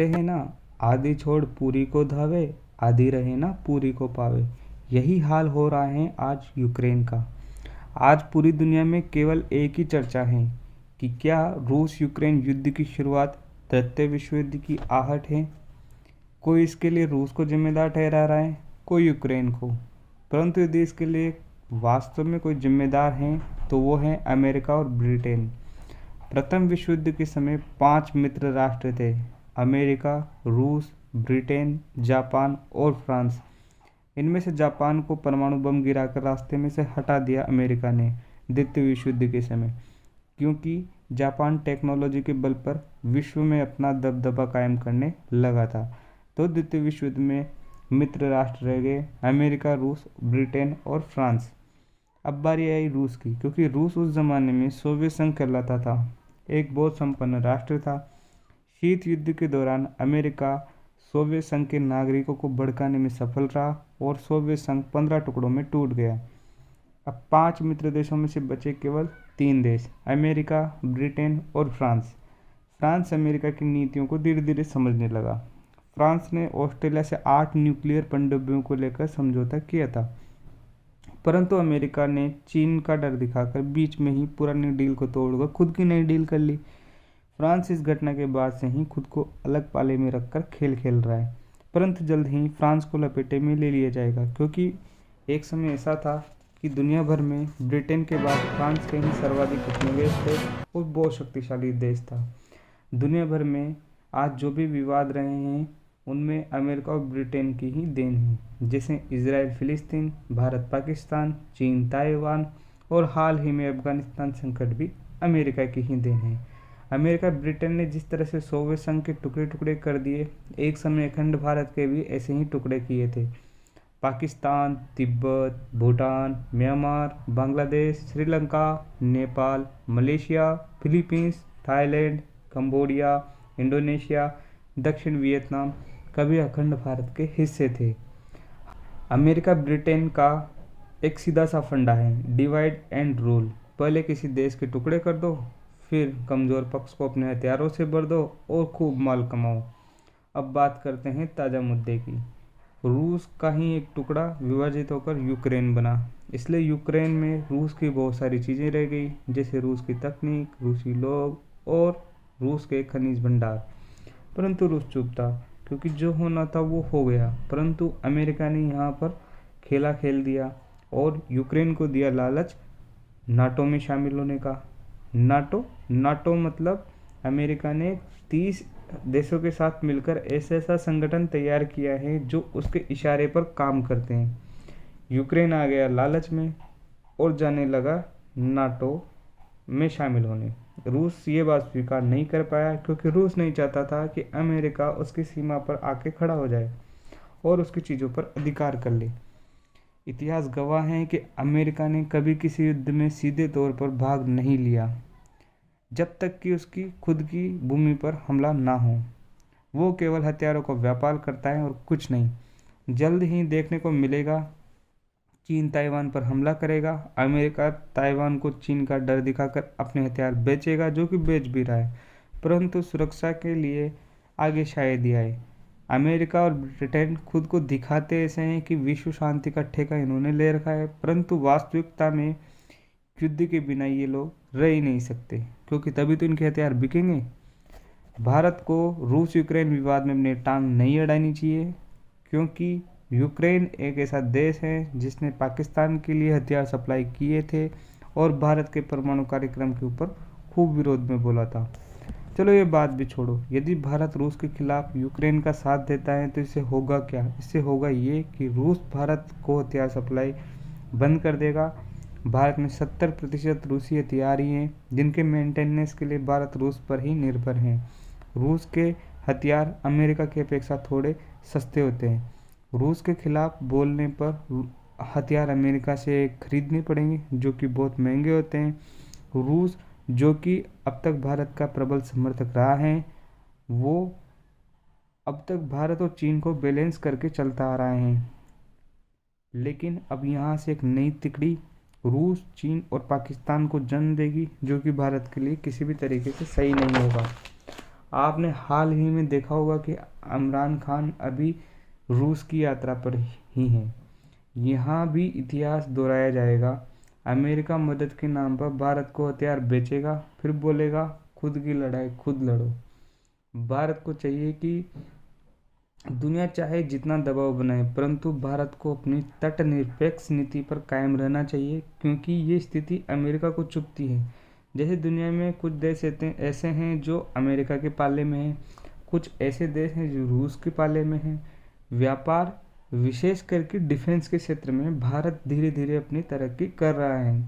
कहते हैं ना, आधी छोड़ पूरी को धावे, आधी रहे ना पूरी को पावे। यही हाल हो रहा है आज यूक्रेन का। आज पूरी दुनिया में केवल एक ही चर्चा है कि क्या रूस यूक्रेन युद्ध की शुरुआत तृतीय विश्व युद्ध की आहट है। कोई इसके लिए रूस को जिम्मेदार ठहरा रहा है, कोई यूक्रेन को। परंतु यदि इसके लिए वास्तव में कोई जिम्मेदार हैं तो वो हैं अमेरिका और ब्रिटेन। प्रथम विश्व युद्ध के समय 5 मित्र राष्ट्र थे: अमेरिका, रूस, ब्रिटेन, जापान और फ्रांस। इनमें से जापान को परमाणु बम गिराकर रास्ते में से हटा दिया अमेरिका ने द्वितीय विश्व युद्ध के समय, क्योंकि जापान टेक्नोलॉजी के बल पर विश्व में अपना दबदबा कायम करने लगा था। तो द्वितीय विश्व युद्ध में मित्र राष्ट्र रह गए अमेरिका, रूस, ब्रिटेन और फ्रांस। अब बारी आई रूस की, क्योंकि रूस उस ज़माने में सोवियत संघ कहलाता था, एक बहुत संपन्न राष्ट्र था। शीत युद्ध के दौरान अमेरिका सोवियत संघ के नागरिकों को भड़काने में सफल रहा और सोवियत संघ 15 टुकड़ों में टूट गया। अब 5 मित्र देशों में से बचे केवल 3 देश: अमेरिका, ब्रिटेन और फ्रांस। फ्रांस अमेरिका की नीतियों को धीरे धीरे समझने लगा। फ्रांस ने ऑस्ट्रेलिया से 8 न्यूक्लियर पनडुब्बियों को लेकर समझौता किया था, परंतु अमेरिका ने चीन का डर दिखाकर बीच में ही पुरानी डील को तोड़कर खुद की नई डील कर ली। फ्रांस इस घटना के बाद से ही खुद को अलग पाले में रखकर खेल खेल रहा है, परंतु जल्द ही फ्रांस को लपेटे में ले लिया जाएगा, क्योंकि एक समय ऐसा था कि दुनिया भर में ब्रिटेन के बाद फ्रांस के ही सर्वाधिक उपनिवेश थे और बहुत शक्तिशाली देश था। दुनिया भर में आज जो भी विवाद रहे हैं उनमें अमेरिका और ब्रिटेन की ही देन है, जैसे इजराइल फिलिस्तीन, भारत पाकिस्तान, चीन ताइवान और हाल ही में अफगानिस्तान संकट भी अमेरिका की ही देन है। अमेरिका ब्रिटेन ने जिस तरह से सोवियत संघ के टुकड़े टुकड़े कर दिए, एक समय अखंड भारत के भी ऐसे ही टुकड़े किए थे। Pakistan, Tibet, Bhutan, Myanmar, Bangladesh, Sri Lanka, Nepal, Malaysia, Philippines, Thailand, Cambodia, Indonesia, दक्षिण वियतनाम कभी अखंड भारत के हिस्से थे। अमेरिका ब्रिटेन का एक सीधा सा फंडा है, डिवाइड एंड रूल। पहले किसी देश के टुकड़े कर दो, फिर कमज़ोर पक्ष को अपने हथियारों से भर दो और खूब माल कमाओ। अब बात करते हैं ताज़ा मुद्दे की। रूस का ही एक टुकड़ा विभाजित होकर यूक्रेन बना, इसलिए यूक्रेन में रूस की बहुत सारी चीज़ें रह गई, जैसे रूस की तकनीक, रूसी लोग और रूस के खनिज भंडार। परंतु रूस चुप था, क्योंकि जो होना था वो हो गया। परंतु अमेरिका ने यहाँ पर खेला खेल दिया और यूक्रेन को दिया लालच नाटो में शामिल होने का। नाटो मतलब अमेरिका ने 30 देशों के साथ मिलकर ऐसा संगठन तैयार किया है जो उसके इशारे पर काम करते हैं। यूक्रेन आ गया लालच में और जाने लगा नाटो में शामिल होने। रूस ये बात स्वीकार नहीं कर पाया, क्योंकि रूस नहीं चाहता था कि अमेरिका उसकी सीमा पर आके खड़ा हो जाए और उसकी चीज़ों पर अधिकार कर ले। इतिहास गवाह है कि अमेरिका ने कभी किसी युद्ध में सीधे तौर पर भाग नहीं लिया, जब तक कि उसकी खुद की भूमि पर हमला ना हो। वो केवल हथियारों का व्यापार करता है और कुछ नहीं। जल्द ही देखने को मिलेगा चीन ताइवान पर हमला करेगा, अमेरिका ताइवान को चीन का डर दिखाकर अपने हथियार बेचेगा, जो कि बेच भी रहा है, परंतु सुरक्षा के लिए आगे शायद ही आए। अमेरिका और ब्रिटेन खुद को दिखाते ऐसे हैं कि विश्व शांति का ठेका इन्होंने ले रखा है, परंतु वास्तविकता में युद्ध के बिना ये लोग रह ही नहीं सकते, क्योंकि तभी तो इनके हथियार बिकेंगे। भारत को रूस यूक्रेन विवाद में अपनी टांग नहीं अड़ानी चाहिए, क्योंकि यूक्रेन एक ऐसा देश है जिसने पाकिस्तान के लिए हथियार सप्लाई किए थे और भारत के परमाणु कार्यक्रम के ऊपर खूब विरोध में बोला था। चलो ये बात भी छोड़ो, यदि भारत रूस के खिलाफ यूक्रेन का साथ देता है तो इससे होगा क्या? इससे होगा ये कि रूस भारत को हथियार सप्लाई बंद कर देगा। भारत में 70% रूसी हथियार ही हैं, जिनके मेंटेनेंस के लिए भारत रूस पर ही निर्भर है। रूस के हथियार अमेरिका की अपेक्षा थोड़े सस्ते होते हैं। रूस के खिलाफ बोलने पर हथियार अमेरिका से खरीदने पड़ेंगे, जो कि बहुत महंगे होते हैं। रूस, जो कि अब तक भारत का प्रबल समर्थक रहा है, वो अब तक भारत और चीन को बैलेंस करके चलता आ रहा है, लेकिन अब यहाँ से एक नई तिकड़ी रूस, चीन और पाकिस्तान को जन्म देगी, जो कि भारत के लिए किसी भी तरीके से सही नहीं होगा। आपने हाल ही में देखा होगा कि इमरान खान अभी रूस की यात्रा पर ही हैं। यहाँ भी इतिहास दोहराया जाएगा। अमेरिका मदद के नाम पर भारत को हथियार बेचेगा, फिर बोलेगा खुद की लड़ाई खुद लड़ो। भारत को चाहिए कि दुनिया चाहे जितना दबाव बनाए, परंतु भारत को अपनी तटनिरपेक्ष नीति पर कायम रहना चाहिए, क्योंकि ये स्थिति अमेरिका को चुभती है। जैसे दुनिया में कुछ देश ऐसे हैं जो अमेरिका के पाले में हैं, कुछ ऐसे देश हैं जो रूस के पाले में हैं। व्यापार, विशेष करके डिफेंस के क्षेत्र में भारत धीरे धीरे अपनी तरक्की कर रहा है,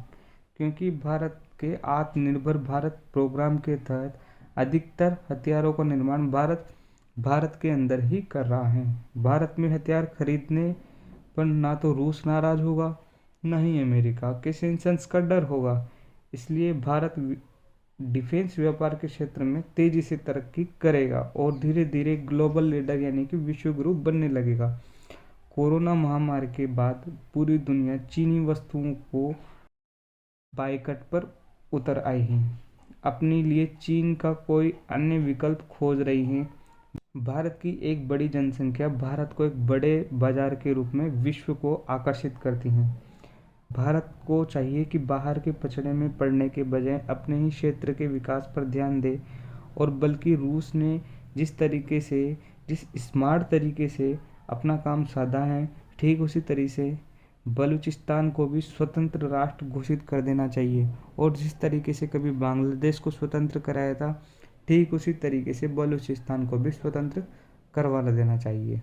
क्योंकि भारत के आत्मनिर्भर भारत प्रोग्राम के तहत अधिकतर हथियारों का निर्माण भारत के अंदर ही कर रहा है। भारत में हथियार खरीदने पर ना तो रूस नाराज होगा, ना ही अमेरिका के सेंसन्स का डर होगा। इसलिए भारत डिफेंस व्यापार के क्षेत्र में तेजी से तरक्की करेगा और धीरे धीरे ग्लोबल लीडर यानी कि विश्व गुरु बनने लगेगा। कोरोना महामारी के बाद पूरी दुनिया चीनी वस्तुओं को बाइकआउट पर उतर आई है, अपने लिए चीन का कोई अन्य विकल्प खोज रही है। भारत की एक बड़ी जनसंख्या भारत को एक बड़े बाजार के रूप में विश्व को आकर्षित करती है। भारत को चाहिए कि बाहर के पछड़े में पड़ने के बजाय अपने ही क्षेत्र के विकास पर ध्यान दे, और बल्कि रूस ने जिस स्मार्ट तरीके से अपना काम साधा है, ठीक उसी तरीके से बलूचिस्तान को भी स्वतंत्र राष्ट्र घोषित कर देना चाहिए। और जिस तरीके से कभी बांग्लादेश को स्वतंत्र कराया था, ठीक उसी तरीके से बलूचिस्तान को भी स्वतंत्र करवा देना चाहिए।